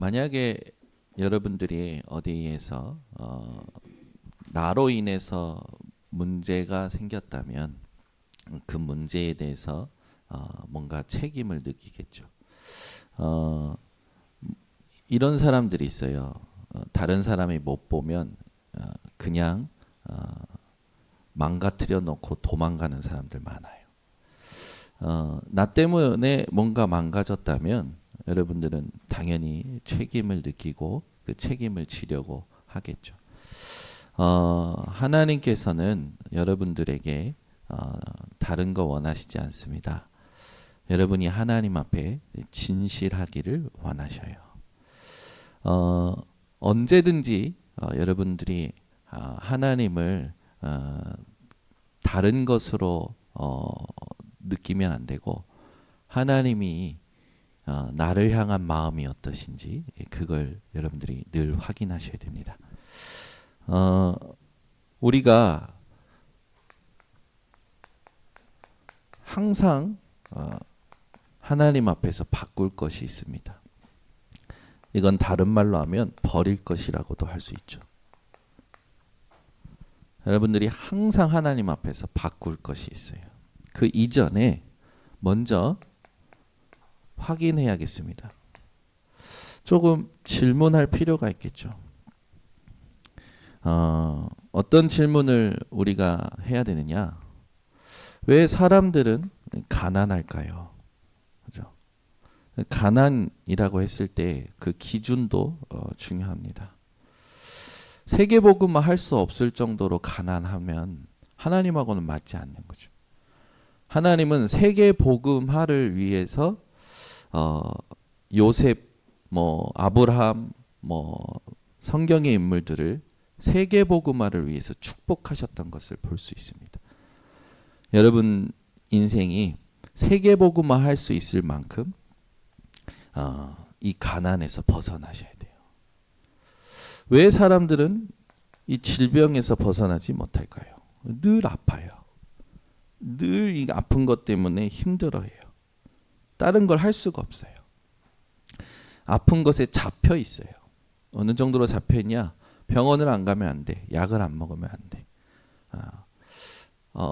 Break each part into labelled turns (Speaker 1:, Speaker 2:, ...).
Speaker 1: 만약에 여러분들이 어디에서 나로 인해서 문제가 생겼다면 그 문제에 대해서 뭔가 책임을 느끼겠죠. 어, 이런 사람들이 있어요. 다른 사람이 못 보면 그냥 망가뜨려 놓고 도망가는 사람들 많아요. 나 때문에 뭔가 망가졌다면 여러분들은 당연히 책임을 느끼고 그 책임을 지려고 하겠죠. 하나님께서는 여러분들에게 다른 거 원하시지 않습니다. 여러분이 하나님 앞에 진실하기를 원하셔요. 언제든지 여러분들이 하나님을 다른 것으로 느끼면 안 되고 하나님이 나를 향한 마음이 어떠신지 그걸 여러분들이 늘 확인하셔야 됩니다. 우리가 항상 하나님 앞에서 바꿀 것이 있습니다. 이건 다른 말로 하면 버릴 것이라고도 할 수 있죠. 여러분들이 항상 하나님 앞에서 바꿀 것이 있어요. 그 이전에 먼저 확인해야겠습니다. 조금 질문할 필요가 있겠죠. 어떤 질문을 우리가 해야 되느냐? 왜 사람들은 가난할까요? 그죠? 가난이라고 했을 때 그 기준도 중요합니다. 세계복음화 할 수 없을 정도로 가난하면 하나님하고는 맞지 않는 거죠. 하나님은 세계복음화를 위해서 요셉, 아브라함, 성경의 인물들을 세계복음화를 위해서 축복하셨던 것을 볼 수 있습니다. 여러분 인생이 세계복음화 할 수 있을 만큼 이 가난에서 벗어나셔야 돼요. 왜 사람들은 이 질병에서 벗어나지 못할까요? 늘 아파요. 늘 이 아픈 것 때문에 힘들어해요. 다른 걸 할 수가 없어요. 아픈 것에 잡혀 있어요. 어느 정도로 잡혀 있냐? 병원을 안 가면 안 돼. 약을 안 먹으면 안 돼.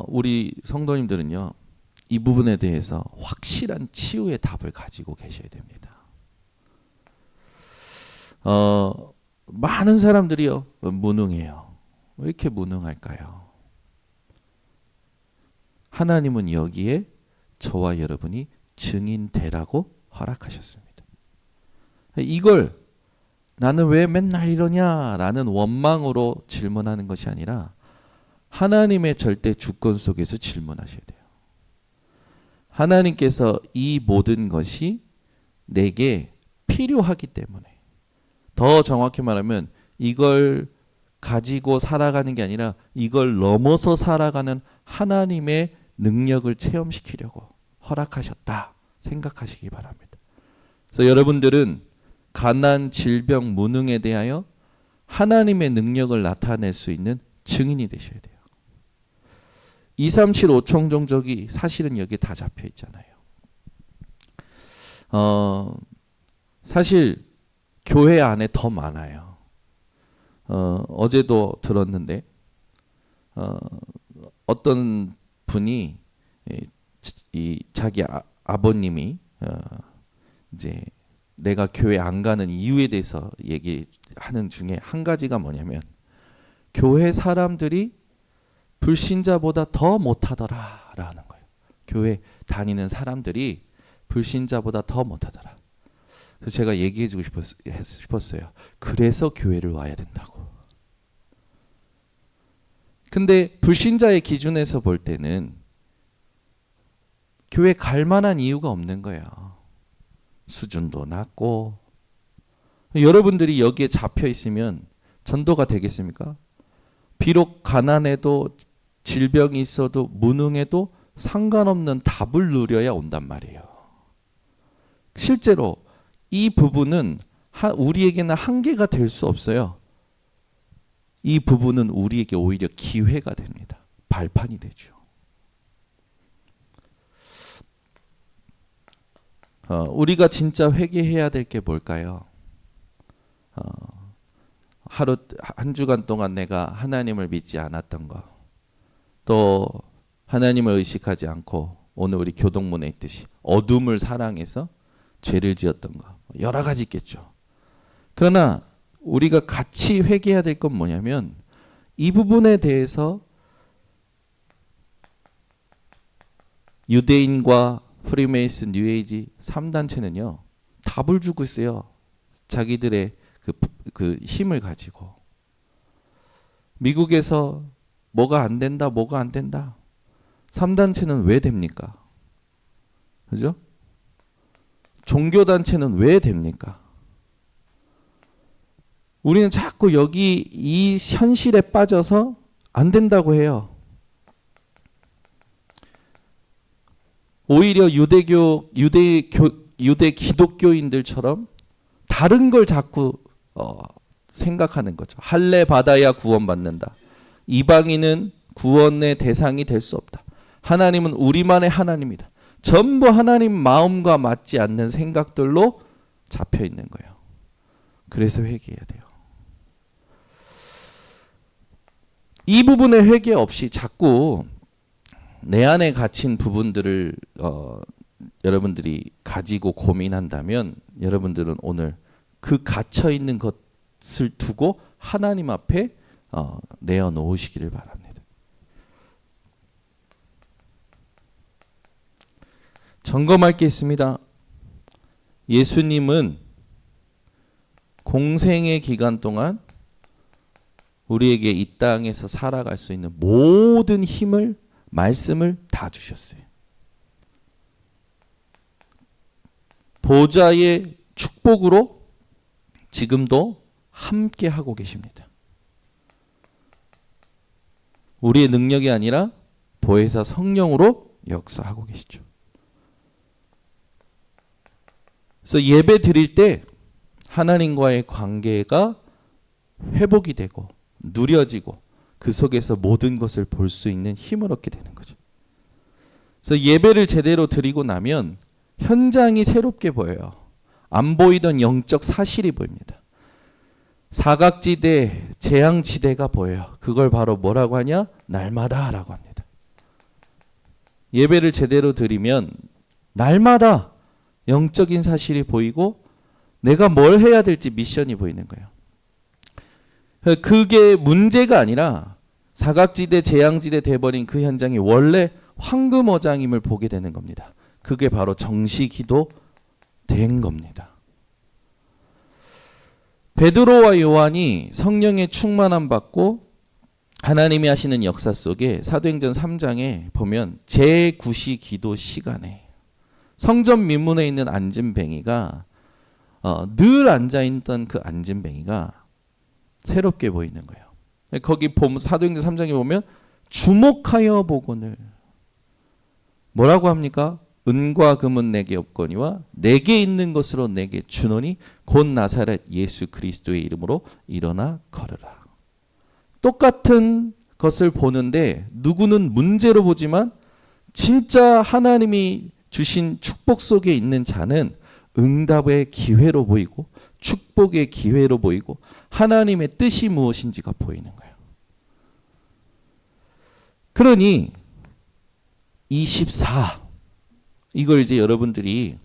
Speaker 1: 우리 성도님들은요, 이 부분에 대해서 확실한 치유의 답을 가지고 계셔야 됩니다. 많은 사람들이요, 무능해요. 왜 이렇게 무능할까요? 하나님은 여기에 저와 여러분이 증인 되라고 허락하셨습니다. 이걸 나는 왜 맨날 이러냐라는 원망으로 질문하는 것이 아니라 하나님의 절대 주권 속에서 질문하셔야 돼요. 하나님께서 이 모든 것이 내게 필요하기 때문에, 더 정확히 말하면 이걸 가지고 살아가는 게 아니라 이걸 넘어서 살아가는 하나님의 능력을 체험시키려고 허락하셨다 생각하시기 바랍니다. 그래서 여러분들은 가난, 질병, 무능에 대하여 하나님의 능력을 나타낼 수 있는 증인이 되셔야 돼요. 2, 3, 7, 5총 종족이 사실은 여기에 다 잡혀 있잖아요. 사실 교회 안에 더 많아요. 어제도 들었는데 어떤 분이 자기 아버님이 이제 내가 교회 안 가는 이유에 대해서 얘기하는 중에 한 가지가 뭐냐면 교회 사람들이 불신자보다 더 못하더라라는 거예요. 교회 다니는 사람들이 불신자보다 더 못하더라. 그래서 제가 얘기해주고 싶었어요. 그래서 교회를 와야 된다고. 근데 불신자의 기준에서 볼 때는 교회 갈 만한 이유가 없는 거예요. 수준도 낮고. 여러분들이 여기에 잡혀 있으면 전도가 되겠습니까? 비록 가난해도 질병이 있어도 무능해도 상관없는 답을 누려야 온단 말이에요. 실제로 이 부분은 우리에게는 한계가 될 수 없어요. 이 부분은 우리에게 오히려 기회가 됩니다. 발판이 되죠. 우리가 진짜 회개해야 될 게 뭘까요? 하루 한 주간 동안 내가 하나님을 믿지 않았던 거, 또 하나님을 의식하지 않고 오늘 우리 교동문에 있듯이 어둠을 사랑해서 죄를 지었던 거, 여러 가지 있겠죠. 그러나 우리가 같이 회개해야 될 건 뭐냐면 이 부분에 대해서 유대인과 프리메이슨, 뉴에이지 3단체는요 답을 주고 있어요. 자기들의 그 힘을 가지고. 미국에서 뭐가 안 된다, 뭐가 안 된다. 3단체는 왜 됩니까? 그죠? 종교단체는 왜 됩니까? 우리는 자꾸 여기 이 현실에 빠져서 안 된다고 해요. 오히려 유대 기독교인들처럼 다른 걸 자꾸 생각하는 거죠. 할례 받아야 구원받는다. 이방인은 구원의 대상이 될 수 없다. 하나님은 우리만의 하나님이다. 전부 하나님 마음과 맞지 않는 생각들로 잡혀 있는 거예요. 그래서 회개해야 돼요. 이 부분에 회개 없이 자꾸 내 안에 갇힌 부분들을 여러분들이 가지고 고민한다면 여러분들은 오늘 그 갇혀 있는 것을 두고 하나님 앞에 내어놓으시기를 바랍니다. 점검할 게 있습니다. 예수님은 공생의 기간 동안 우리에게 이 땅에서 살아갈 수 있는 모든 힘을, 말씀을 다 주셨어요. 보좌의 축복으로 지금도 함께 하고 계십니다. 우리의 능력이 아니라 보혜사 성령으로 역사하고 계시죠. 그래서 예배 드릴 때 하나님과의 관계가 회복이 되고 누려지고 그 속에서 모든 것을 볼 수 있는 힘을 얻게 되는 거죠. 그래서 예배를 제대로 드리고 나면 현장이 새롭게 보여요. 안 보이던 영적 사실이 보입니다. 사각지대, 재앙지대가 보여요. 그걸 바로 뭐라고 하냐? 날마다라고 합니다. 예배를 제대로 드리면 날마다 영적인 사실이 보이고 내가 뭘 해야 될지 미션이 보이는 거예요. 그게 문제가 아니라 사각지대, 재앙지대 돼버린 그 현장이 원래 황금어장임을 보게 되는 겁니다. 그게 바로 정시기도 된 겁니다. 베드로와 요한이 성령의 충만함 받고 하나님이 하시는 역사 속에 사도행전 3장에 보면 제9시 기도 시간에 성전 민문에 있는 안진뱅이가 늘 앉아있던 그 안진뱅이가 새롭게 보이는 거예요. 거기 보면 사도행전 3장에 보면 주목하여 보거늘 뭐라고 합니까? 은과 금은 내게 없거니와 내게 있는 것으로 내게 주노니 곧 나사렛 예수 그리스도의 이름으로 일어나 걸으라. 똑같은 것을 보는데 누구는 문제로 보지만 진짜 하나님이 주신 축복 속에 있는 자는 응답의 기회로 보이고 축복의 기회로 보이고 하나님의 뜻이 무엇인지가 보이는 거예요. 그러니 24 이걸 이제 여러분들이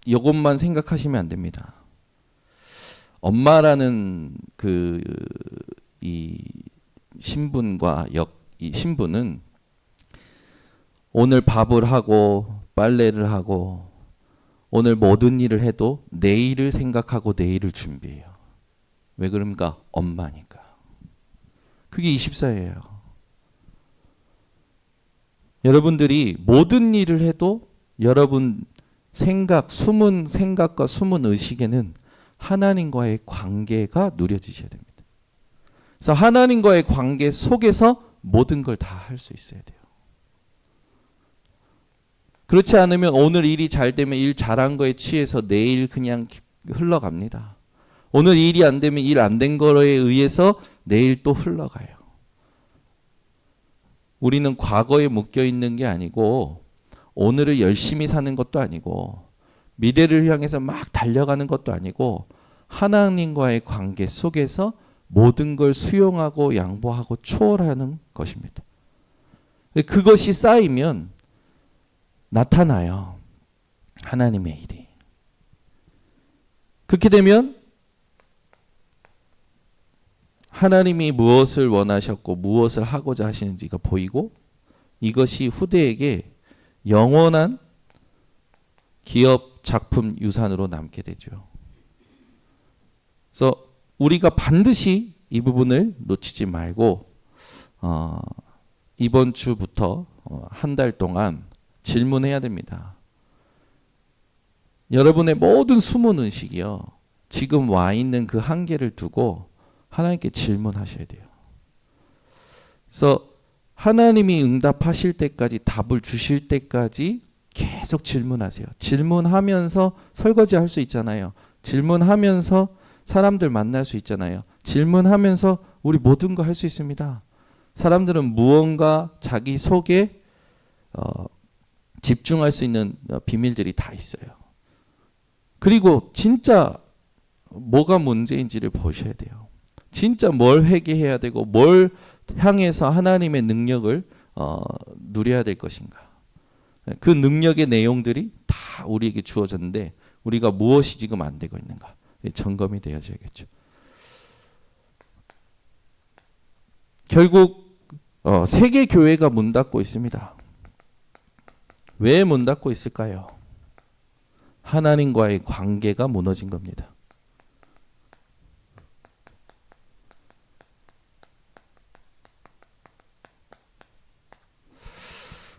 Speaker 1: 이것만 생각하시면 안 됩니다. 엄마라는 이 신분과 이 신분은 오늘 밥을 하고 빨래를 하고 오늘 모든 일을 해도 내일을 생각하고 내일을 준비해요. 왜 그럽니까? 엄마니까. 그게 24예요. 여러분들이 모든 일을 해도 여러분 숨은 생각과 숨은 의식에는 하나님과의 관계가 누려지셔야 됩니다. 그래서 하나님과의 관계 속에서 모든 걸 다 할 수 있어야 돼요. 그렇지 않으면 오늘 일이 잘 되면 일 잘한 거에 취해서 내일 그냥 흘러갑니다. 오늘 일이 안 되면 일 안 된 거에 의해서 내일 또 흘러가요. 우리는 과거에 묶여 있는 게 아니고 오늘을 열심히 사는 것도 아니고 미래를 향해서 막 달려가는 것도 아니고 하나님과의 관계 속에서 모든 걸 수용하고 양보하고 초월하는 것입니다. 그것이 쌓이면 나타나요. 하나님의 일이. 그렇게 되면 하나님이 무엇을 원하셨고 무엇을 하고자 하시는지가 보이고 이것이 후대에게 영원한 기업 작품 유산으로 남게 되죠. 그래서 우리가 반드시 이 부분을 놓치지 말고 이번 주부터 한 달 동안 질문해야 됩니다. 여러분의 모든 숨은 의식이요. 지금 와 있는 그 한계를 두고 하나님께 질문하셔야 돼요. 그래서 하나님이 응답하실 때까지 답을 주실 때까지 계속 질문하세요. 질문하면서 설거지 할 수 있잖아요. 질문하면서 사람들 만날 수 있잖아요. 질문하면서 우리 모든 거 할 수 있습니다. 사람들은 무언가 자기 속에 집중할 수 있는 비밀들이 다 있어요. 그리고 진짜 뭐가 문제인지를 보셔야 돼요. 진짜 뭘 회개해야 되고 뭘 향해서 하나님의 능력을 누려야 될 것인가. 그 능력의 내용들이 다 우리에게 주어졌는데 우리가 무엇이 지금 안 되고 있는가. 점검이 되어져야겠죠. 결국 세계 교회가 문 닫고 있습니다. 왜 문 닫고 있을까요? 하나님과의 관계가 무너진 겁니다.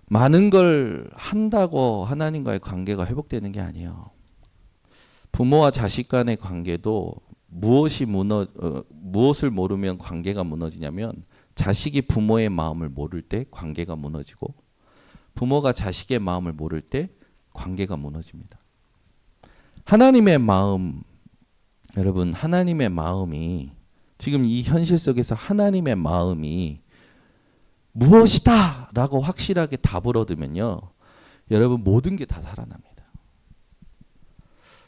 Speaker 1: 많은 걸 한다고 하나님과의 관계가 회복되는 게 아니에요. 부모와 자식 간의 관계도 무엇을 모르면 관계가 무너지냐면 자식이 부모의 마음을 모를 때 관계가 무너지고 부모가 자식의 마음을 모를 때 관계가 무너집니다. 하나님의 마음, 여러분 하나님의 마음이 지금 이 현실 속에서 하나님의 마음이 무엇이다 라고 확실하게 답을 얻으면요. 여러분 모든 게 다 살아납니다.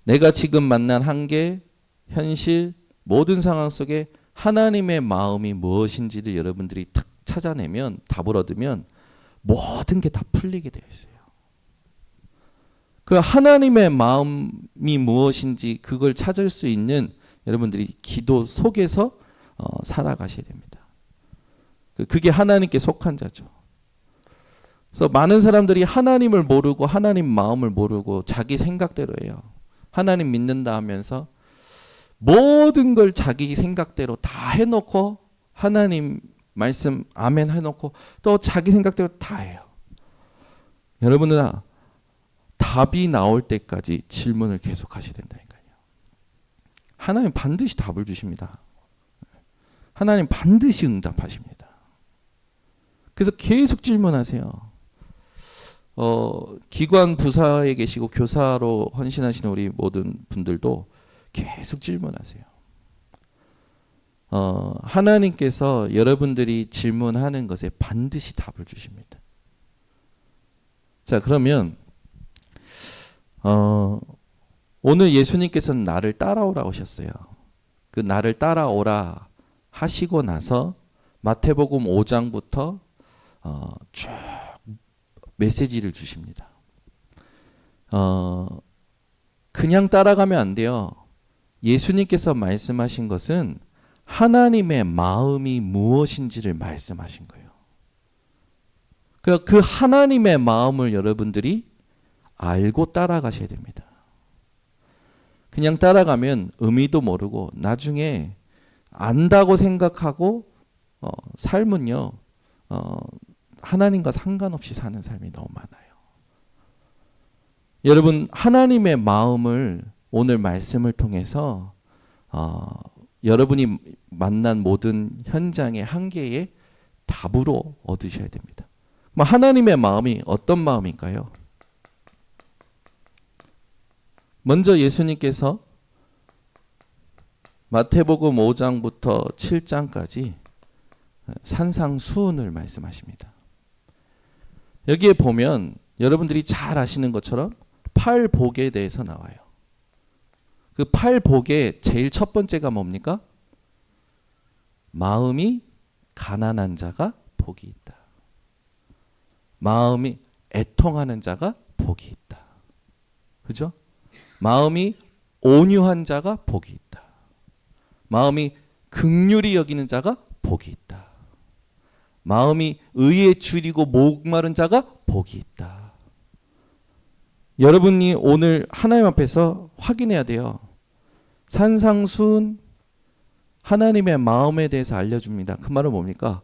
Speaker 1: 내가 지금 만난 한계, 현실, 모든 상황 속에 하나님의 마음이 무엇인지를 여러분들이 탁 찾아내면 답을 얻으면 모든 게 다 풀리게 되어 있어요. 그 하나님의 마음이 무엇인지 그걸 찾을 수 있는 여러분들이 기도 속에서 살아가셔야 됩니다. 그게 하나님께 속한 자죠. 그래서 많은 사람들이 하나님을 모르고 하나님 마음을 모르고 자기 생각대로 해요. 하나님 믿는다 하면서 모든 걸 자기 생각대로 다 해놓고 하나님 말씀 아멘 해놓고 또 자기 생각대로 다 해요. 여러분은 답이 나올 때까지 질문을 계속 하셔야 된다니까요. 하나님 반드시 답을 주십니다. 하나님 반드시 응답하십니다. 그래서 계속 질문하세요. 기관 부사에 계시고 교사로 헌신하시는 우리 모든 분들도 계속 질문하세요. 하나님께서 여러분들이 질문하는 것에 반드시 답을 주십니다. 자, 그러면 오늘 예수님께서는 나를 따라오라 하셨어요. 그 나를 따라오라 하시고 나서 마태복음 5장부터 쭉 메시지를 주십니다. 그냥 따라가면 안 돼요. 예수님께서 말씀하신 것은 하나님의 마음이 무엇인지를 말씀하신 거예요. 그 하나님의 마음을 여러분들이 알고 따라가셔야 됩니다. 그냥 따라가면 의미도 모르고 나중에 안다고 생각하고 삶은요 하나님과 상관없이 사는 삶이 너무 많아요. 여러분 하나님의 마음을 오늘 말씀을 통해서 여러분이 만난 모든 현장의 한계에 답으로 얻으셔야 됩니다. 하나님의 마음이 어떤 마음일까요? 먼저 예수님께서 마태복음 5장부터 7장까지 산상수훈을 말씀하십니다. 여기에 보면 여러분들이 잘 아시는 것처럼 팔복에 대해서 나와요. 그 팔복의 제일 첫 번째가 뭡니까? 마음이 가난한 자가 복이 있다. 마음이 애통하는 자가 복이 있다. 그죠? 마음이 온유한 자가 복이 있다. 마음이 긍휼히 여기는 자가 복이 있다. 마음이 의에 줄이고 목마른 자가 복이 있다. 여러분이 오늘 하나님 앞에서 확인해야 돼요. 산상수훈 하나님의 마음에 대해서 알려줍니다. 그 말은 뭡니까?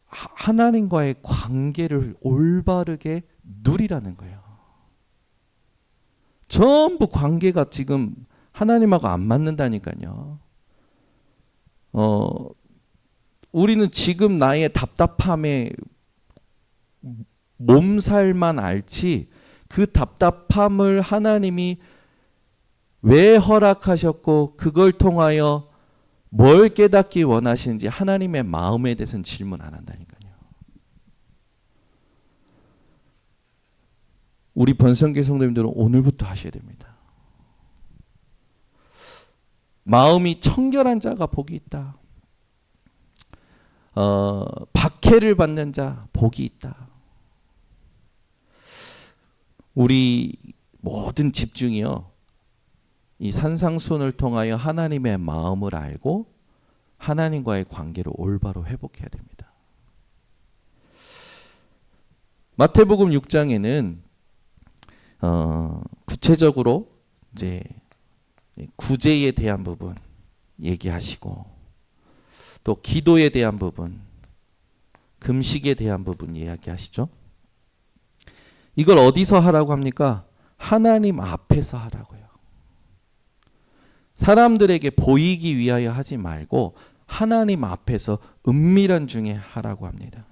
Speaker 1: 하나님과의 관계를 올바르게 누리라는 거예요. 전부 관계가 지금 하나님하고 안 맞는다니까요. 우리는 지금 나의 답답함에 몸살만 알지 그 답답함을 하나님이 왜 허락하셨고 그걸 통하여 뭘 깨닫기 원하시는지 하나님의 마음에 대해서는 질문 안 한다니까요. 우리 번성교 성도님들은 오늘부터 하셔야 됩니다. 마음이 청결한 자가 복이 있다. 박해를 받는 자 복이 있다. 우리 모든 집중이요. 이 산상수훈을 통하여 하나님의 마음을 알고 하나님과의 관계를 올바로 회복해야 됩니다. 마태복음 6장에는 구체적으로 이제 구제에 대한 부분 얘기하시고 또 기도에 대한 부분, 금식에 대한 부분 이야기하시죠. 이걸 어디서 하라고 합니까? 하나님 앞에서 하라고요. 사람들에게 보이기 위하여 하지 말고 하나님 앞에서 은밀한 중에 하라고 합니다.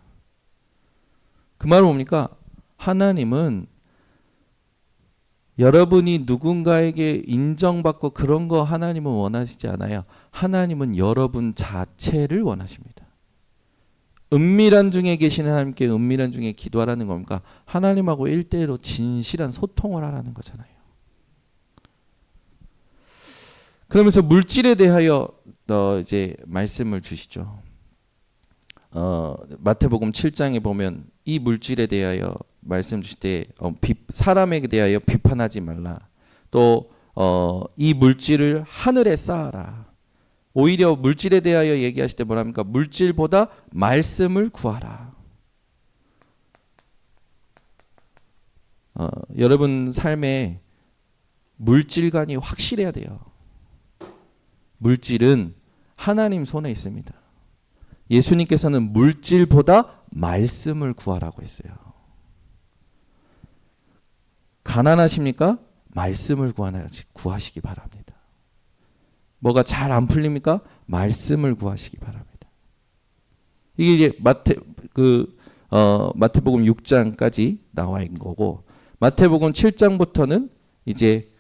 Speaker 1: 그 말은 뭡니까? 하나님은 여러분이 누군가에게 인정받고 그런 거 하나님은 원하시지 않아요. 하나님은 여러분 자체를 원하십니다. 은밀한 중에 계시는 하나님께 은밀한 중에 기도하라는 겁니까? 하나님하고 1대1로 진실한 소통을 하라는 거잖아요. 그러면서 물질에 대하여 이제 말씀을 주시죠. 마태복음 7장에 보면 이 물질에 대하여 말씀 주실 때 사람에게 대하여 비판하지 말라. 또 이 물질을 하늘에 쌓아라. 오히려 물질에 대하여 얘기하실 때 뭐랍니까? 물질보다 말씀을 구하라. 여러분 삶에 물질관이 확실해야 돼요. 물질은 하나님 손에 있습니다. 예수님께서는 물질보다 말씀을 구하라고 했어요. 가난하십니까? 말씀을 구하시기 바랍니다. 뭐가 잘 안 풀립니까? 말씀을 구하시기 바랍니다. 이게 이제 마태복음 6장까지 나와 있는 거고, 마태복음 7장부터는 이제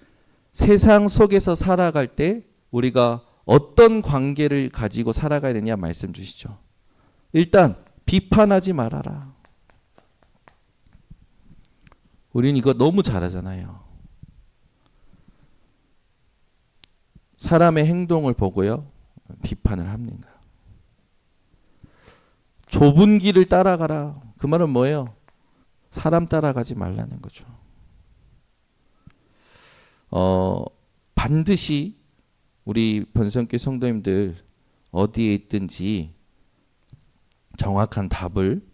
Speaker 1: 세상 속에서 살아갈 때 우리가 어떤 관계를 가지고 살아가야 되냐 말씀 주시죠. 일단 비판하지 말아라. 우리는 이거 너무 잘하잖아요. 사람의 행동을 보고요, 비판을 합니다. 좁은 길을 따라가라. 그 말은 뭐예요? 사람 따라가지 말라는 거죠. 반드시 우리 번성교 성도님들 어디에 있든지 정확한 답을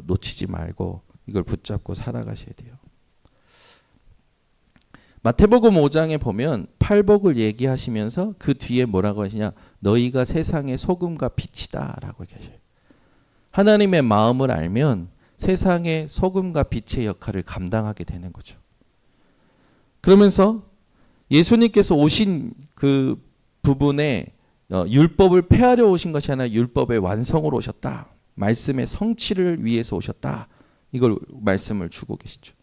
Speaker 1: 놓치지 말고 이걸 붙잡고 살아가셔야 돼요. 마태복음 5장에 보면 팔복을 얘기하시면서 그 뒤에 뭐라고 하시냐? 너희가 세상의 소금과 빛이다 라고 얘기하셔요. 하나님의 마음을 알면 세상의 소금과 빛의 역할을 감당하게 되는 거죠. 그러면서 예수님께서 오신 그 부분에 율법을 폐하려 오신 것이 아니라 율법의 완성으로 오셨다. 말씀의 성취를 위해서 오셨다. 이걸 말씀을 주고 계시죠.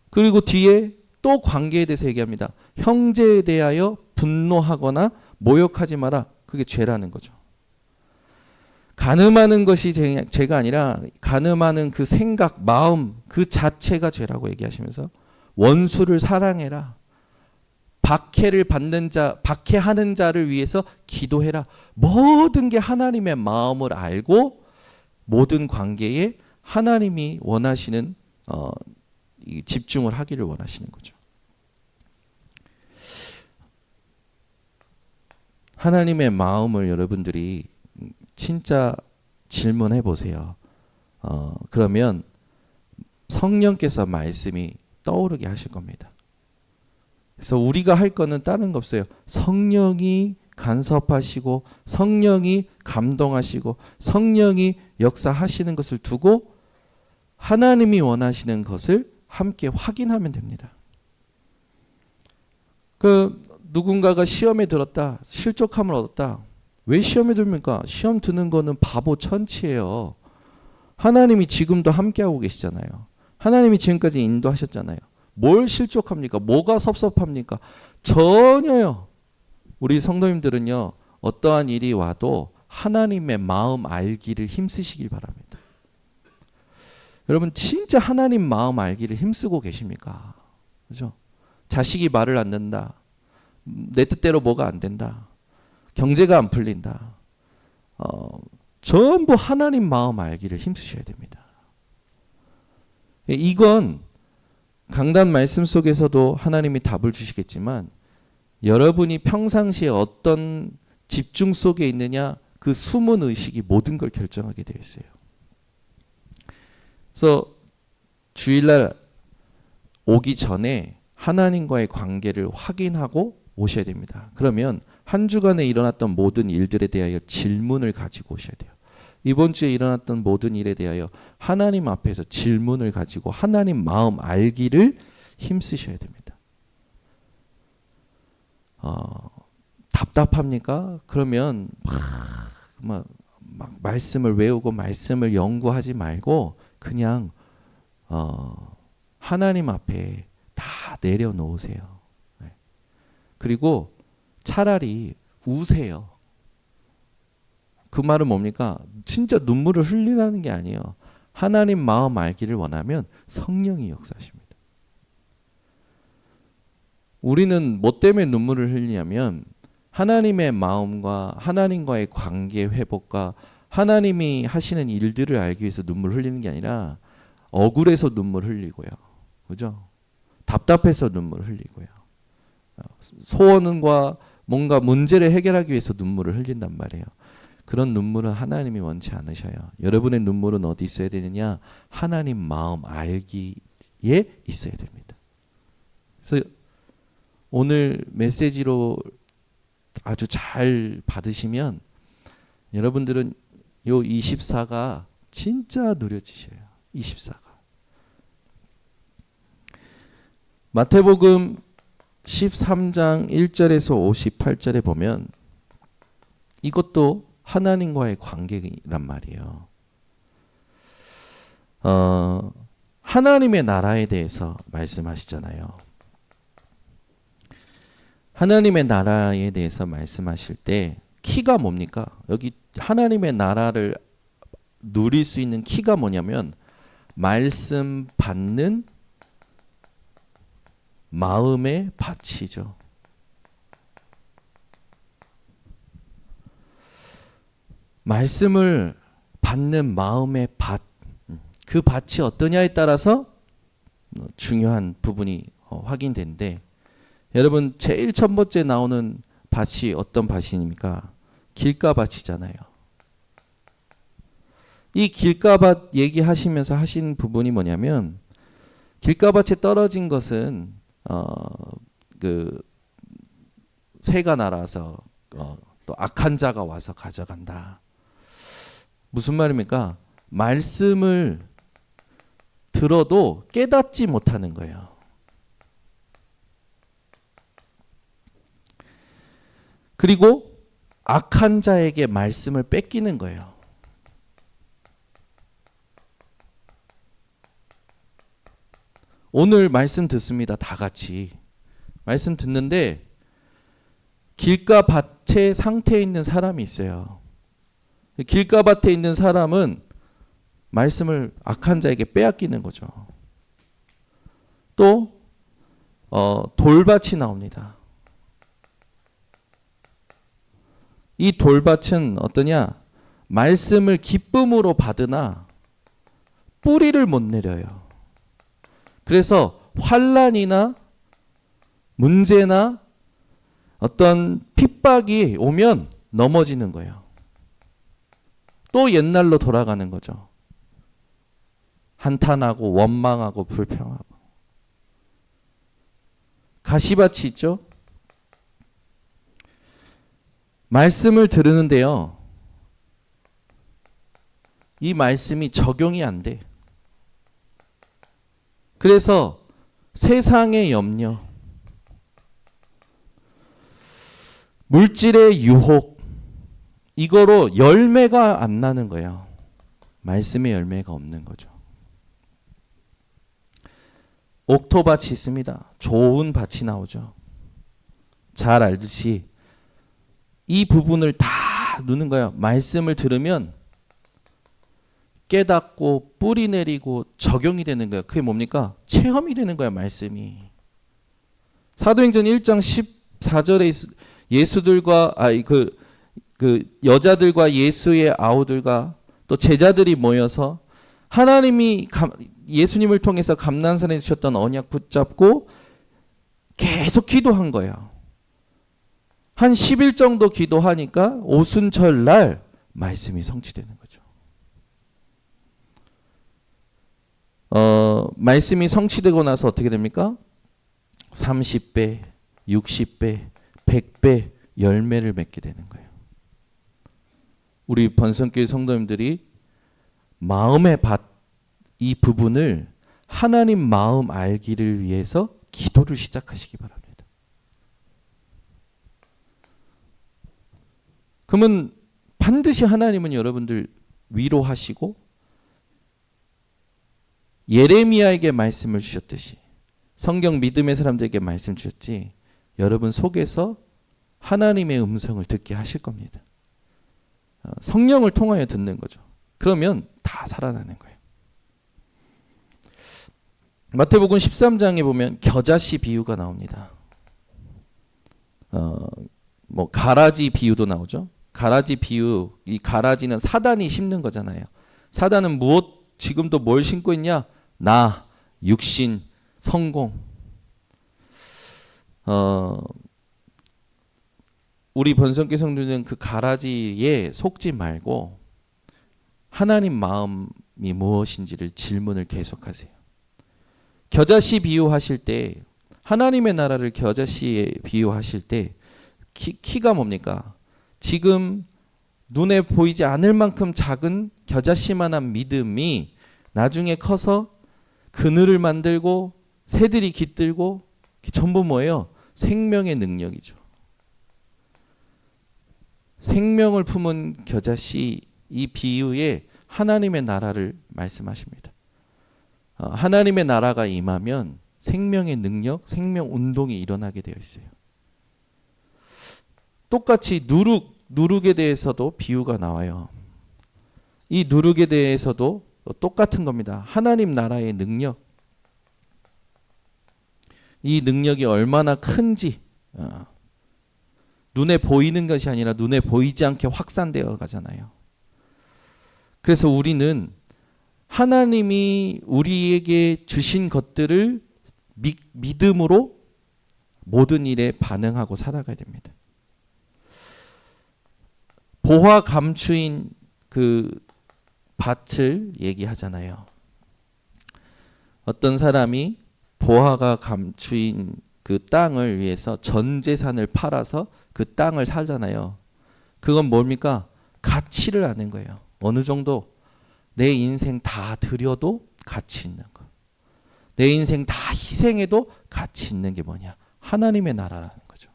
Speaker 1: 그리고 뒤에 또 관계에 대해서 얘기합니다. 형제에 대하여 분노하거나 모욕하지 마라. 그게 죄라는 거죠. 간음하는 것이 죄가 아니라 간음하는 그 생각, 마음 그 자체가 죄라고 얘기하시면서 원수를 사랑해라. 박해를 받는 자, 박해하는 자를 위해서 기도해라. 모든 게 하나님의 마음을 알고 모든 관계에 하나님이 원하시는 이 집중을 하기를 원하시는 거죠. 하나님의 마음을 여러분들이 진짜 질문해 보세요. 그러면 성령께서 말씀이 떠오르게 하실 겁니다. 그래서 우리가 할 거는 다른 거 없어요. 성령이 간섭하시고 성령이 감동하시고 성령이 역사하시는 것을 두고 하나님이 원하시는 것을 함께 확인하면 됩니다. 누군가가 시험에 들었다. 실족함을 얻었다. 왜 시험에 듭니까? 시험 드는 거는 바보 천치예요. 하나님이 지금도 함께하고 계시잖아요. 하나님이 지금까지 인도하셨잖아요. 뭘 실족합니까? 뭐가 섭섭합니까? 전혀요. 우리 성도님들은요. 어떠한 일이 와도 하나님의 마음 알기를 힘쓰시길 바랍니다. 여러분 진짜 하나님 마음 알기를 힘쓰고 계십니까? 그죠? 자식이 말을 안 듣는다. 내 뜻대로 뭐가 안 된다. 경제가 안 풀린다. 전부 하나님 마음 알기를 힘쓰셔야 됩니다. 이건 강단 말씀 속에서도 하나님이 답을 주시겠지만 여러분이 평상시에 어떤 집중 속에 있느냐 그 숨은 의식이 모든 걸 결정하게 되어 있어요. 그래서 주일날 오기 전에 하나님과의 관계를 확인하고 오셔야 됩니다. 그러면 한 주간에 일어났던 모든 일들에 대하여 질문을 가지고 오셔야 돼요. 이번 주에 일어났던 모든 일에 대하여 하나님 앞에서 질문을 가지고 하나님 마음 알기를 힘쓰셔야 됩니다. 답답합니까? 그러면 막 말씀을 외우고 말씀을 연구하지 말고 그냥 하나님 앞에 다 내려놓으세요. 그리고 차라리 우세요. 그 말은 뭡니까? 진짜 눈물을 흘리라는 게 아니에요. 하나님 마음 알기를 원하면 성령이 역사하십니다. 우리는 뭐 때문에 눈물을 흘리냐면 하나님의 마음과 하나님과의 관계 회복과 하나님이 하시는 일들을 알기 위해서 눈물 흘리는 게 아니라 억울해서 눈물 흘리고요. 그죠? 답답해서 눈물 흘리고요. 소원과 뭔가 문제를 해결하기 위해서 눈물을 흘린단 말이에요. 그런 눈물은 하나님이 원치 않으셔요. 여러분의 눈물은 어디 있어야 되느냐? 하나님 마음 알기에 있어야 됩니다. 그래서 오늘 메시지로 아주 잘 받으시면 여러분들은 요 24가 진짜 누려지셔요. 24가. 마태복음 13장 1절에서 58절에 보면 이것도 하나님과의 관계란 말이에요. 하나님의 나라에 대해서 말씀하시잖아요. 하나님의 나라에 대해서 말씀하실 때 키가 뭡니까? 여기 하나님의 나라를 누릴 수 있는 키가 뭐냐면 말씀 받는 마음의 밭이죠. 말씀을 받는 마음의 밭, 그 밭이 어떠냐에 따라서 중요한 부분이 확인되는데 여러분 제일 첫 번째 나오는 밭이 어떤 밭입니까? 길가밭이잖아요. 이 길가밭 얘기하시면서 하신 부분이 뭐냐면 길가밭에 떨어진 것은 그 새가 날아서 또 악한 자가 와서 가져간다. 무슨 말입니까? 말씀을 들어도 깨닫지 못하는 거예요. 그리고 악한 자에게 말씀을 뺏기는 거예요. 오늘 말씀 듣습니다. 다 같이. 말씀 듣는데 길가밭의 상태에 있는 사람이 있어요. 길가밭에 있는 사람은 말씀을 악한 자에게 빼앗기는 거죠. 또 돌밭이 나옵니다. 이 돌밭은 어떠냐? 말씀을 기쁨으로 받으나 뿌리를 못 내려요. 그래서 환난이나 문제나 어떤 핍박이 오면 넘어지는 거예요. 또 옛날로 돌아가는 거죠. 한탄하고 원망하고 불평하고. 가시밭이 있죠. 말씀을 들으는데요. 이 말씀이 적용이 안 돼. 그래서 세상의 염려, 물질의 유혹, 이거로 열매가 안 나는 거예요. 말씀의 열매가 없는 거죠. 옥토밭이 있습니다. 좋은 밭이 나오죠. 잘 알듯이 이 부분을 다 누는 거예요. 말씀을 들으면 깨닫고 뿌리 내리고 적용이 되는 거예요. 그게 뭡니까? 체험이 되는 거예요. 말씀이. 사도행전 1장 14절에 예수들과 그 여자들과 예수의 아우들과 또 제자들이 모여서 하나님이 예수님을 통해서 감난산에 주셨던 언약 붙잡고 계속 기도한 거예요. 한 10일 정도 기도하니까 오순절 날 말씀이 성취되는 거죠. 말씀이 성취되고 나서 어떻게 됩니까? 30배, 60배, 100배 열매를 맺게 되는 거예요. 우리 번성교회 성도님들이 마음의 밭, 이 부분을 하나님 마음 알기를 위해서 기도를 시작하시기 바랍니다. 그러면 반드시 하나님은 여러분들 위로하시고 예레미야에게 말씀을 주셨듯이 성경 믿음의 사람들에게 말씀 주셨지 여러분 속에서 하나님의 음성을 듣게 하실 겁니다. 성령을 통하여 듣는 거죠. 그러면 다 살아나는 거예요. 마태복음 13장에 보면 겨자씨 비유가 나옵니다. 뭐 가라지 비유도 나오죠. 가라지 비유, 이 가라지는 사단이 심는 거잖아요. 사단은 무엇 지금도 뭘 심고 있냐? 나, 육신, 성공. 우리 번성교 성도는 그 가라지에 속지 말고 하나님 마음이 무엇인지를 질문을 계속하세요. 겨자씨 비유하실 때 하나님의 나라를 겨자씨에 비유하실 때 키가 뭡니까? 지금 눈에 보이지 않을 만큼 작은 겨자씨만한 믿음이 나중에 커서 그늘을 만들고 새들이 깃들고 전부 뭐예요? 생명의 능력이죠. 생명을 품은 겨자씨 이 비유에 하나님의 나라를 말씀하십니다. 하나님의 나라가 임하면 생명의 능력, 생명 운동이 일어나게 되어 있어요. 똑같이 누룩에 대해서도 비유가 나와요. 이 누룩에 대해서도 똑같은 겁니다. 하나님 나라의 능력, 이 능력이 얼마나 큰지 눈에 보이는 것이 아니라 눈에 보이지 않게 확산되어 가잖아요. 그래서 우리는 하나님이 우리에게 주신 것들을 믿음으로 모든 일에 반응하고 살아가야 됩니다. 보화 감추인 그 밭을 얘기하잖아요. 어떤 사람이 보화가 감추인 그 땅을 위해서 전 재산을 팔아서 그 땅을 사잖아요. 그건 뭡니까? 가치를 아는 거예요. 어느 정도 내 인생 다 들여도 가치 있는 거. 내 인생 다 희생해도 가치 있는 게 뭐냐? 하나님의 나라라는 거죠.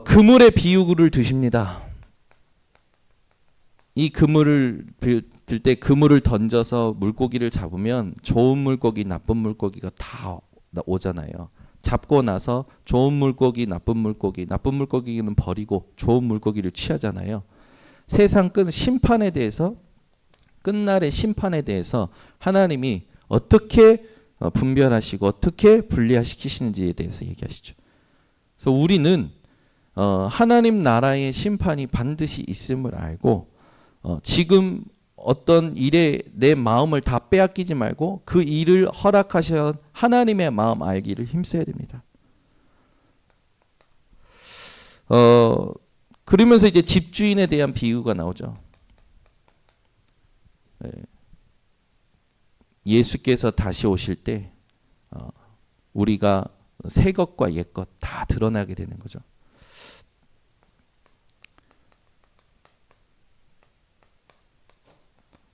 Speaker 1: 그물의 비유를 드십니다. 이 그물을 들 때 그물을 던져서 물고기를 잡으면 좋은 물고기, 나쁜 물고기가 다 오잖아요. 잡고 나서 좋은 물고기, 나쁜 물고기는 버리고 좋은 물고기를 취하잖아요. 세상 심판에 대해서 끝날의 심판에 대해서 하나님이 어떻게 분별하시고 어떻게 분리시키시는지에 대해서 얘기하시죠. 그래서 우리는 하나님 나라의 심판이 반드시 있음을 알고 지금 어떤 일에 내 마음을 다 빼앗기지 말고 그 일을 허락하신 하나님의 마음 알기를 힘써야 됩니다. 그러면서 이제 집주인에 대한 비유가 나오죠. 예수께서 다시 오실 때 우리가 새 것과 옛 것 다 드러나게 되는 거죠.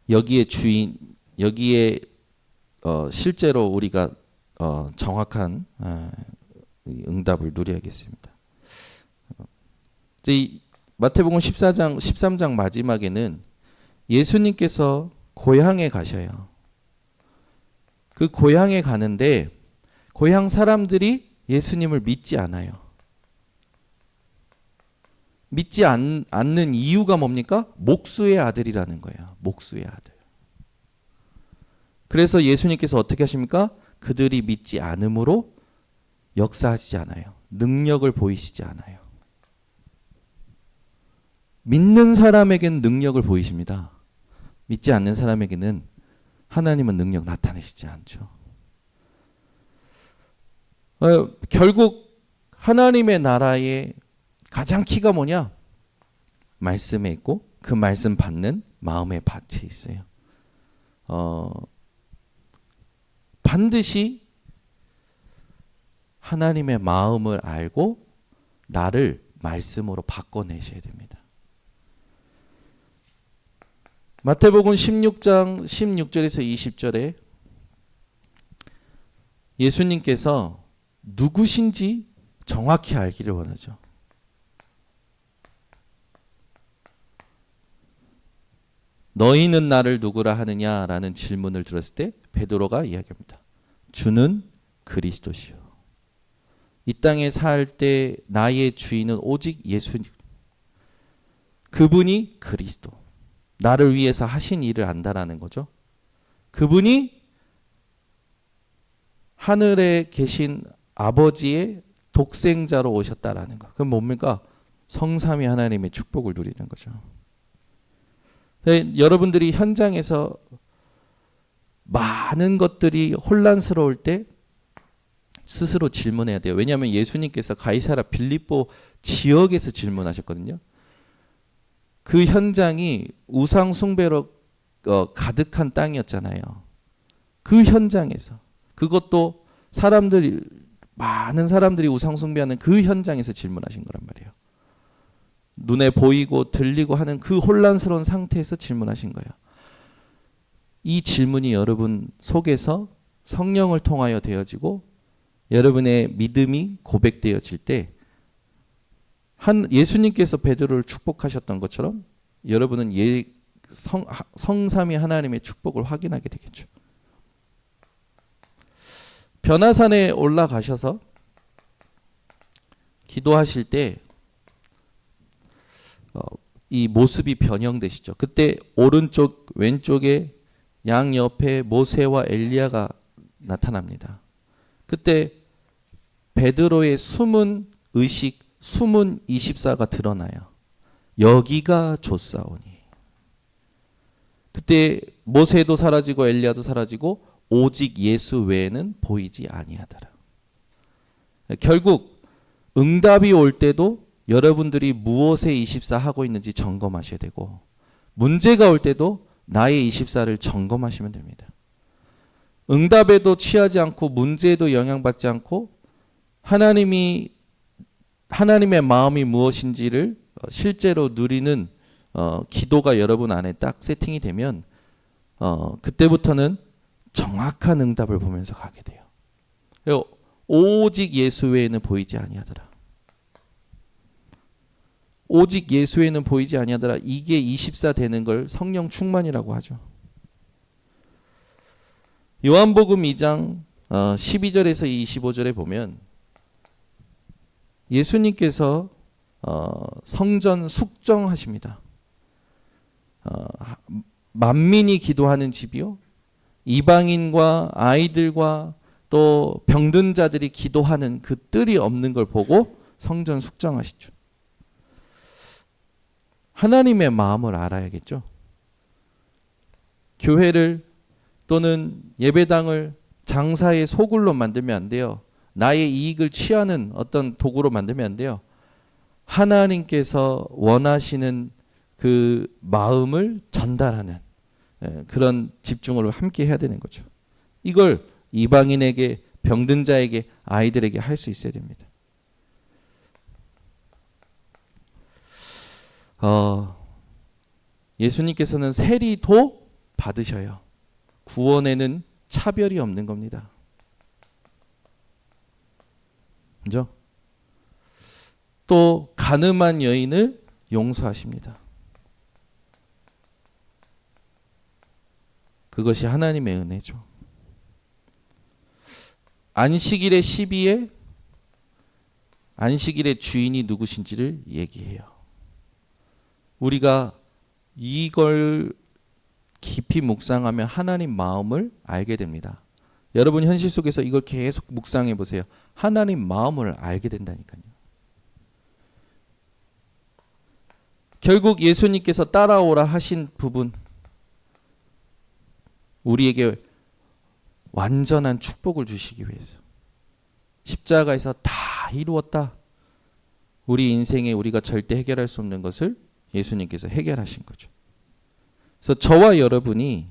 Speaker 1: 여기에 실제로 우리가 정확한 응답을 누려야겠습니다. 이 마태복음 14장 13장 마지막에는 예수님께서 고향에 가셔요. 그 고향에 가는데 고향 사람들이 예수님을 믿지 않아요. 믿지 않는 이유가 뭡니까? 목수의 아들이라는 거예요. 목수의 아들. 그래서 예수님께서 어떻게 하십니까? 그들이 믿지 않음으로 역사하시지 않아요. 능력을 보이시지 않아요. 믿는 사람에게는 능력을 보이십니다. 믿지 않는 사람에게는 하나님은 능력 나타내시지 않죠. 결국 하나님의 나라의 가장 키가 뭐냐? 말씀에 있고 그 말씀 받는 마음의 밭에 있어요. 반드시 하나님의 마음을 알고 나를 말씀으로 바꿔내셔야 됩니다. 마태복음 16장 16절에서 20절에 예수님께서 누구신지 정확히 알기를 원하죠. 너희는 나를 누구라 하느냐라는 질문을 들었을 때 베드로가 이야기합니다. 주는 그리스도시요. 이 땅에 살 때 나의 주인은 오직 예수님. 그분이 그리스도. 나를 위해서 하신 일을 안다라는 거죠. 그분이 하늘에 계신 아버지의 독생자로 오셨다라는 거. 그럼 뭡니까? 성삼위 하나님의 축복을 누리는 거죠. 여러분들이 현장에서 많은 것들이 혼란스러울 때 스스로 질문해야 돼요. 왜냐하면 예수님께서 가이사라 빌립보 지역에서 질문하셨거든요. 그 현장이 우상 숭배로 가득한 땅이었잖아요. 그 현장에서 그것도 많은 사람들이 우상 숭배하는 그 현장에서 질문하신 거란 말이에요. 눈에 보이고 들리고 하는 그 혼란스러운 상태에서 질문하신 거예요. 이 질문이 여러분 속에서 성령을 통하여 되어지고 여러분의 믿음이 고백되어질 때 예수님께서 베드로를 축복하셨던 것처럼 여러분은 성삼위 하나님의 축복을 확인하게 되겠죠. 변화산에 올라가셔서 기도하실 때 이 모습이 변형되시죠. 그때 오른쪽 왼쪽에 양옆에 모세와 엘리야가 나타납니다. 그때 베드로의 숨은 의식, 숨은 24가 드러나요. 여기가 좋사오니. 그때 모세도 사라지고 엘리야도 사라지고 오직 예수 외에는 보이지 아니하더라. 결국 응답이 올 때도 여러분들이 무엇에 24 하고 있는지 점검하셔야 되고 문제가 올 때도 나의 24를 점검하시면 됩니다. 응답에도 취하지 않고 문제에도 영향받지 않고 하나님의 마음이 무엇인지를 실제로 누리는 기도가 여러분 안에 딱 세팅이 되면 그때부터는 정확한 응답을 보면서 가게 돼요. 오직 예수 외에는 보이지 아니하더라. 오직 예수 외에는 보이지 아니하더라. 이게 24 되는 걸 성령 충만이라고 하죠. 요한복음 2장 12절에서 25절에 보면 예수님께서 성전 숙정하십니다. 만민이 기도하는 집이요. 이방인과 아이들과 또 병든 자들이 기도하는 그 뜰이 없는 걸 보고 성전 숙정하시죠. 하나님의 마음을 알아야겠죠. 교회를 또는 예배당을 장사의 소굴로 만들면 안 돼요. 나의 이익을 취하는 어떤 도구로 만들면 안 돼요. 하나님께서 원하시는 그 마음을 전달하는 그런 집중을 함께 해야 되는 거죠. 이걸 이방인에게, 병든 자에게, 아이들에게 할 수 있어야 됩니다. 예수님께서는 세리도 받으셔요. 구원에는 차별이 없는 겁니다. 그죠? 또 간음한 여인을 용서하십니다. 그것이 하나님의 은혜죠. 안식일의 시비에 안식일의 주인이 누구신지를 얘기해요. 우리가 이걸 깊이 묵상하면 하나님 마음을 알게 됩니다. 여러분 현실 속에서 이걸 계속 묵상해 보세요. 하나님 마음을 알게 된다니까요. 결국 예수님께서 따라오라 하신 부분, 우리에게 완전한 축복을 주시기 위해서 십자가에서 다 이루었다. 우리 인생에 우리가 절대 해결할 수 없는 것을 예수님께서 해결하신 거죠. 그래서 저와 여러분이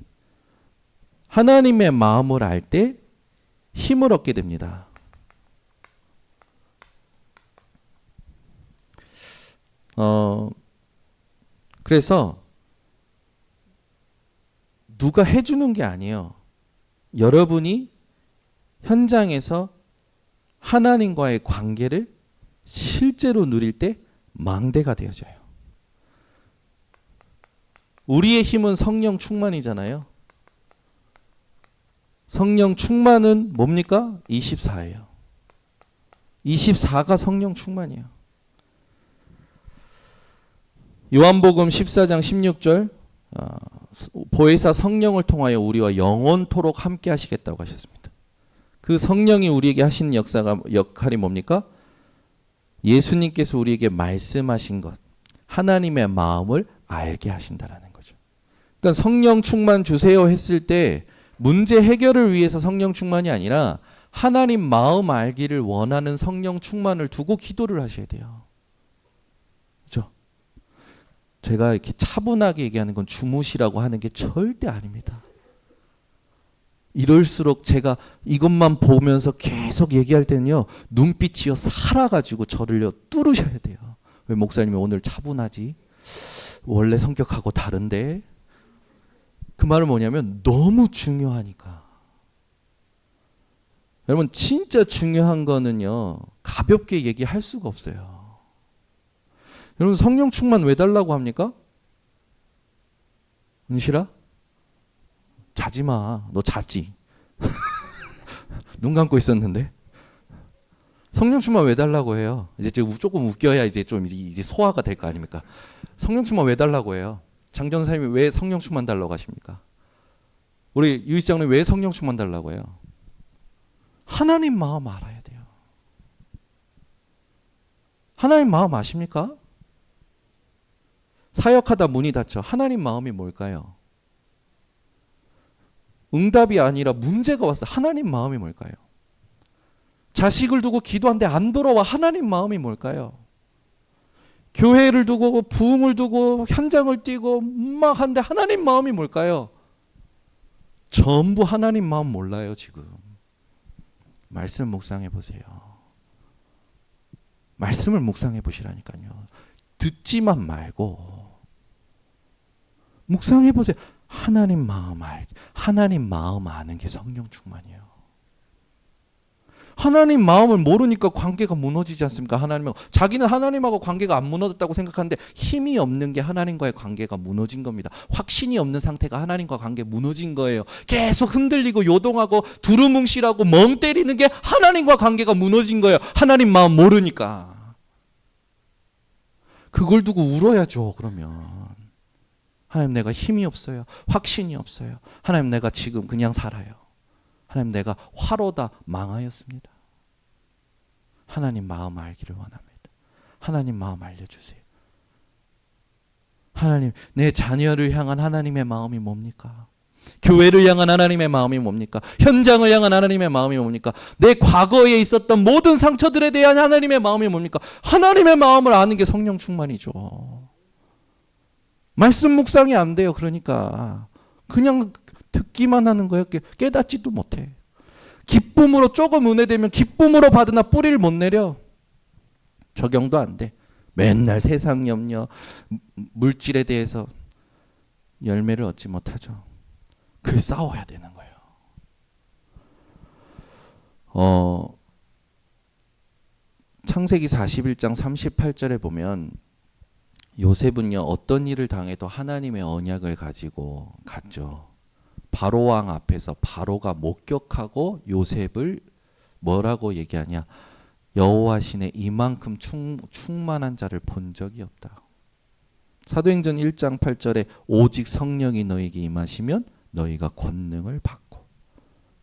Speaker 1: 하나님의 마음을 알 때 힘을 얻게 됩니다. 그래서 누가 해주는 게 아니에요. 여러분이 현장에서 하나님과의 관계를 실제로 누릴 때 망대가 되어져요. 우리의 힘은 성령 충만이잖아요. 성령 충만은 뭡니까? 24예요. 24가 성령 충만이에요. 요한복음 14장 16절 보혜사 성령을 통하여 우리와 영원토록 함께 하시겠다고 하셨습니다. 그 성령이 우리에게 하시는 역할이 뭡니까? 예수님께서 우리에게 말씀하신 것, 하나님의 마음을 알게 하신다라는 거죠. 그러니까 성령 충만 주세요 했을 때 문제 해결을 위해서 성령 충만이 아니라 하나님 마음 알기를 원하는 성령 충만을 두고 기도를 하셔야 돼요. 그렇죠? 제가 이렇게 차분하게 얘기하는 건 주무시라고 하는 게 절대 아닙니다. 이럴수록 제가 이것만 보면서 계속 얘기할 때는요, 눈빛이요 살아가지고 저를요 뚫으셔야 돼요. 왜 목사님이 오늘 차분하지? 원래 성격하고 다른데? 그 말은 뭐냐면 너무 중요하니까. 여러분 진짜 중요한 거는요 가볍게 얘기할 수가 없어요. 여러분 성령 충만 왜 달라고 합니까? 은실아? 자지마. 너 잤지? 눈 감고 있었는데? 성령 충만 왜 달라고 해요? 이제 조금 웃겨야 이제 좀 이제 소화가 될 거 아닙니까? 성령 충만 왜 달라고 해요? 장전사님이 왜 성령 충만 달라고 하십니까? 우리 유희장님 왜 성령 충만 달라고 해요? 하나님 마음 알아야 돼요. 하나님 마음 아십니까? 사역하다 문이 닫혀. 하나님 마음이 뭘까요? 응답이 아니라 문제가 왔어. 하나님 마음이 뭘까요? 자식을 두고 기도하는데 안 돌아와. 하나님 마음이 뭘까요? 교회를 두고 부흥을 두고 현장을 뛰고 막 하는데 하나님 마음이 뭘까요? 전부 하나님 마음 몰라요 지금. 말씀 묵상해 보세요. 말씀을 묵상해 보시라니까요. 듣지만 말고 묵상해 보세요. 하나님 마음 하나님 마음 아는 게 성령 충만이에요. 하나님 마음을 모르니까 관계가 무너지지 않습니까? 하나님하고 자기는 하나님하고 관계가 안 무너졌다고 생각하는데 힘이 없는 게 하나님과의 관계가 무너진 겁니다. 확신이 없는 상태가 하나님과 관계 무너진 거예요. 계속 흔들리고 요동하고 두루뭉실하고 멍 때리는 게 하나님과 관계가 무너진 거예요. 하나님 마음 모르니까. 그걸 두고 울어야죠. 그러면 하나님 내가 힘이 없어요. 확신이 없어요. 하나님 내가 지금 그냥 살아요. 하나님 내가 화로다 망하였습니다. 하나님 마음 알기를 원합니다. 하나님 마음 알려주세요. 하나님, 내 자녀를 향한 하나님의 마음이 뭡니까? 교회를 향한 하나님의 마음이 뭡니까? 현장을 향한 하나님의 마음이 뭡니까? 내 과거에 있었던 모든 상처들에 대한 하나님의 마음이 뭡니까? 하나님의 마음을 아는 게 성령 충만이죠. 말씀 묵상이 안 돼요. 그러니까 그냥 듣기만 하는 거예요. 깨닫지도 못해. 기쁨으로 조금 은혜되면 기쁨으로 받으나 뿌리를 못 내려. 적용도 안 돼. 맨날 세상 염려, 물질에 대해서 열매를 얻지 못하죠. 그래 싸워야 되는 거예요. 창세기 41장 38절에 보면 요셉은요 어떤 일을 당해도 하나님의 언약을 가지고 갔죠. 바로 왕 앞에서 바로가 목격하고 요셉을 뭐라고 얘기하냐? 여호와 신의 이만큼 충만한 자를 본 적이 없다. 사도행전 1장 8절에 오직 성령이 너에게 임하시면 너희가 권능을 받고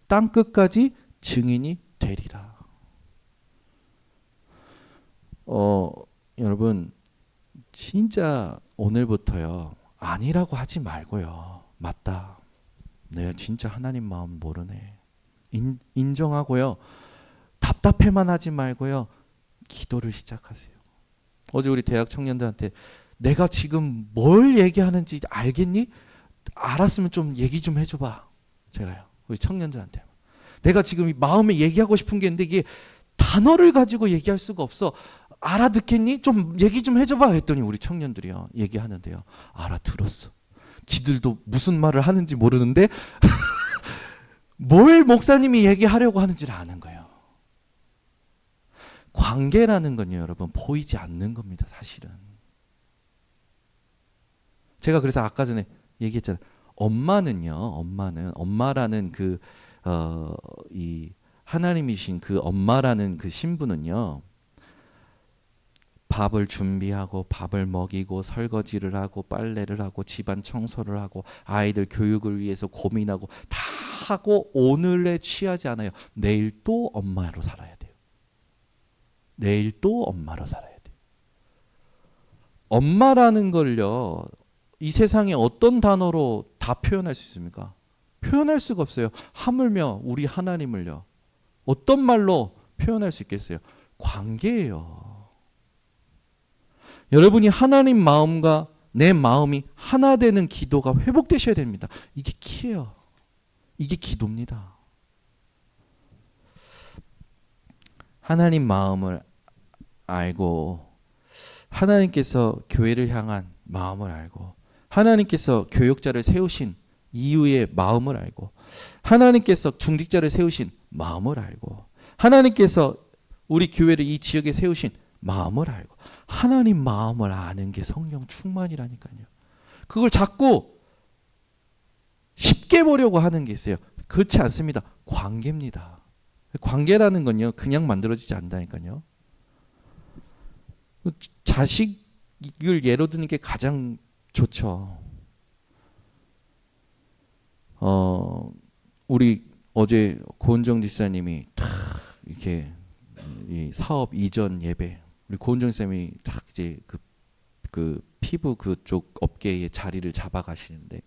Speaker 1: 땅 끝까지 증인이 되리라. 여러분 진짜 오늘부터요 아니라고 하지 말고요. 맞다. 내가 진짜 하나님 마음 모르네. 인정하고요. 답답해만 하지 말고요. 기도를 시작하세요. 어제 우리 대학 청년들한테 내가 지금 뭘 얘기하는지 알겠니? 알았으면 좀 얘기 좀 해줘봐. 제가요. 우리 청년들한테. 내가 지금 이 마음에 얘기하고 싶은 게 있는데 이게 단어를 가지고 얘기할 수가 없어. 알아듣겠니? 좀 얘기 좀 해줘봐. 그랬더니 우리 청년들이요. 얘기하는데요. 알아들었어. 지들도 무슨 말을 하는지 모르는데 뭘 목사님이 얘기하려고 하는지를 아는 거예요. 관계라는 건요, 여러분 보이지 않는 겁니다, 사실은. 제가 그래서 아까 전에 얘기했잖아요. 엄마라는 이 하나님이신 그 엄마라는 그 신부는요, 밥을 준비하고 밥을 먹이고 설거지를 하고 빨래를 하고 집안 청소를 하고 아이들 교육을 위해서 고민하고 다 하고 오늘에 취하지 않아요. 내일 또 엄마로 살아야 돼요. 내일 또 엄마로 살아야 돼요. 엄마라는 걸요, 이 세상에 어떤 단어로 다 표현할 수 있습니까? 표현할 수가 없어요. 하물며 우리 하나님을요, 어떤 말로 표현할 수 있겠어요? 관계예요. 여러분이 하나님 마음과 내 마음이 하나 되는 기도가 회복되셔야 됩니다. 이게 키예요. 이게 기도입니다. 하나님 마음을 알고 하나님께서 교회를 향한 마음을 알고 하나님께서 교역자를 세우신 이유의 마음을 알고 하나님께서 중직자를 세우신 마음을 알고 하나님께서 우리 교회를 이 지역에 세우신 마음을 알고 하나님 마음을 아는 게 성령 충만이라니까요. 그걸 자꾸 쉽게 보려고 하는 게 있어요. 그렇지 않습니다. 관계입니다. 관계라는 건요 그냥 만들어지지 않다니까요. 자식을 예로 드는 게 가장 좋죠. 우리 어제 고은정 지사님이 탁 이렇게 이 사업 이전 예배, 우리 고은정 지사님이 딱 이제 그 피부 그쪽 업계의 자리를 잡아가시는데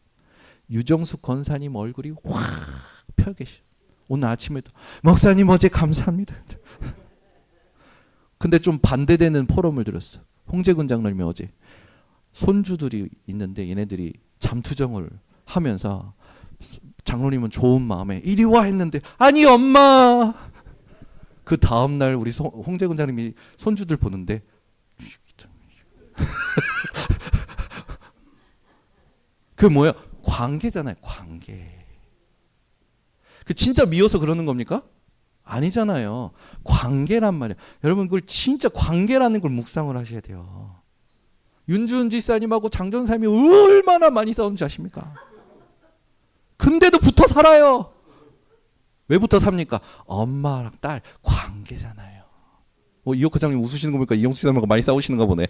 Speaker 1: 유정숙 권사님 얼굴이 확 펴 계셔. 오늘 아침에도 목사님 어제 감사합니다. 근데 좀 반대되는 포럼을 들었어. 홍재근 장로님이 어제 손주들이 있는데 얘네들이 잠투정을 하면서 장로님은 좋은 마음에 이리 와 했는데 아니 엄마. 그 다음날 우리 홍재근 장로님이 손주들 보는데 그 뭐야? 관계잖아요. 관계. 그 진짜 미워서 그러는 겁니까? 아니잖아요. 관계란 말이에요. 여러분 그걸 진짜 관계라는 걸 묵상을 하셔야 돼요. 윤주은 지사님하고 장전사님이 얼마나 많이 싸우는지 아십니까? 근데도 붙어 살아요. 왜 붙어 삽니까? 엄마랑 딸 관계잖아요. 이옥 과장님 웃으시는 거 보니까 이영수 지사님하고 많이 싸우시는가 보네.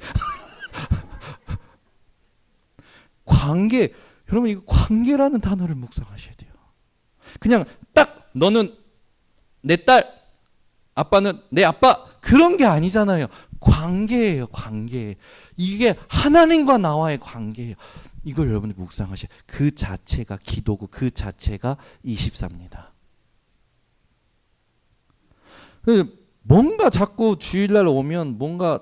Speaker 1: 관계. 여러분 이거 관계라는 단어를 묵상하셔야 돼요. 그냥 딱 너는 내 딸, 아빠는 내 아빠 그런 게 아니잖아요. 관계예요, 관계. 이게 하나님과 나와의 관계예요. 이걸 여러분이 묵상하셔야 돼요. 그 자체가 기도고 그 자체가 24입니다. 뭔가 자꾸 주일날 오면 뭔가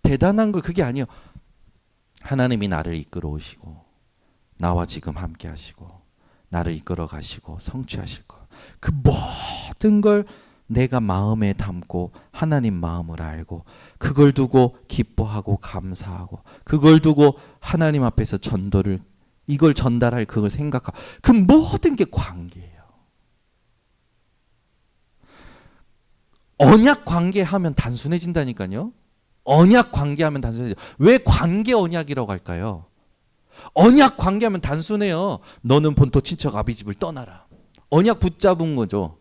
Speaker 1: 대단한 걸 그게 아니에요. 하나님이 나를 이끌어 오시고 나와 지금 함께 하시고 나를 이끌어 가시고 성취하실 것. 그 모든 걸 내가 마음에 담고 하나님 마음을 알고 그걸 두고 기뻐하고 감사하고 그걸 두고 하나님 앞에서 전도를 이걸 전달할 그걸 생각하고 그 모든 게 관계예요. 언약 관계하면 단순해진다니까요. 언약 관계하면 단순해져. 왜 관계 언약이라고 할까요? 언약 관계하면 단순해요. 너는 본토 친척 아비 집을 떠나라. 언약 붙잡은 거죠.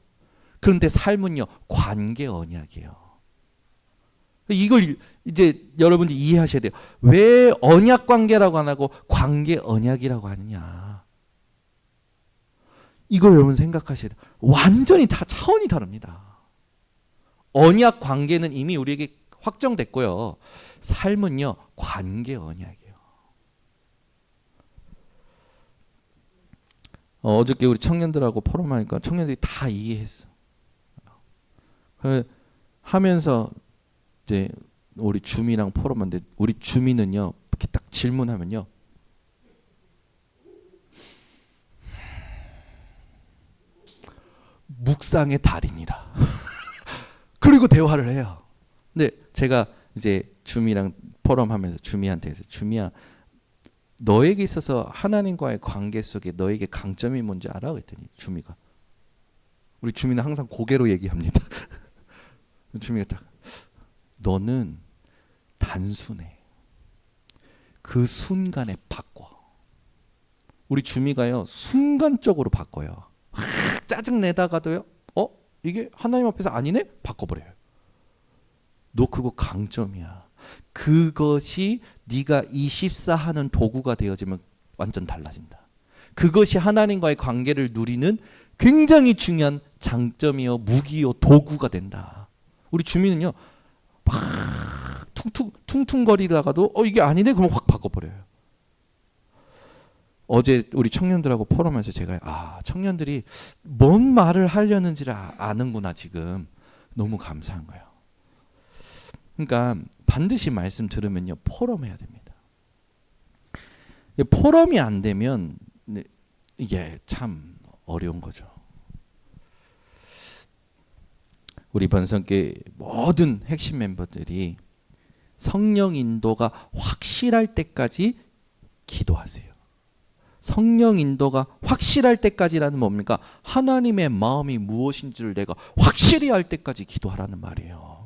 Speaker 1: 그런데 삶은요, 관계 언약이에요. 이걸 이제 여러분들이 이해하셔야 돼요. 왜 언약 관계라고 안 하고 관계 언약이라고 하느냐. 이걸 여러분 생각하셔야 돼요. 완전히 다 차원이 다릅니다. 언약 관계는 이미 우리에게 확정됐고요. 삶은요, 관계 언약이에요. 어저께 우리 청년들하고 포럼하니까 청년들이 다 이해했어. 하면서 이제 우리 주미랑 포럼하는데 우리 주미는요 이렇게 딱 질문하면요 묵상의 달인이라 그리고 대화를 해요. 근데 제가 이제 주미랑 포럼하면서 주미한테 해서 주미야 너에게 있어서 하나님과의 관계 속에 너에게 강점이 뭔지 알아? 그랬더니 주미가 우리 주미는 항상 고개로 얘기합니다. 주미가 딱 너는 단순해. 그 순간에 바꿔. 우리 주미가요 순간적으로 바꿔요. 짜증 내다가도요 이게 하나님 앞에서 아니네? 바꿔버려요. 너 그거 강점이야. 그것이 네가 24 하는 도구가 되어지면 완전 달라진다. 그것이 하나님과의 관계를 누리는 굉장히 중요한 장점이요 무기요 도구가 된다. 우리 주민은요 막 퉁퉁거리다가도 이게 아니네 그러면 확 바꿔버려요. 어제 우리 청년들하고 포럼하면서 제가 청년들이 뭔 말을 하려는지를 아는구나 지금. 너무 감사한 거예요. 그러니까 반드시 말씀 들으면요 포럼해야 됩니다. 포럼이 안 되면 이게 참 어려운 거죠. 우리 번성교회 모든 핵심 멤버들이 성령 인도가 확실할 때까지 기도하세요. 성령 인도가 확실할 때까지라는 뭡니까? 하나님의 마음이 무엇인지를 내가 확실히 알 때까지 기도하라는 말이에요.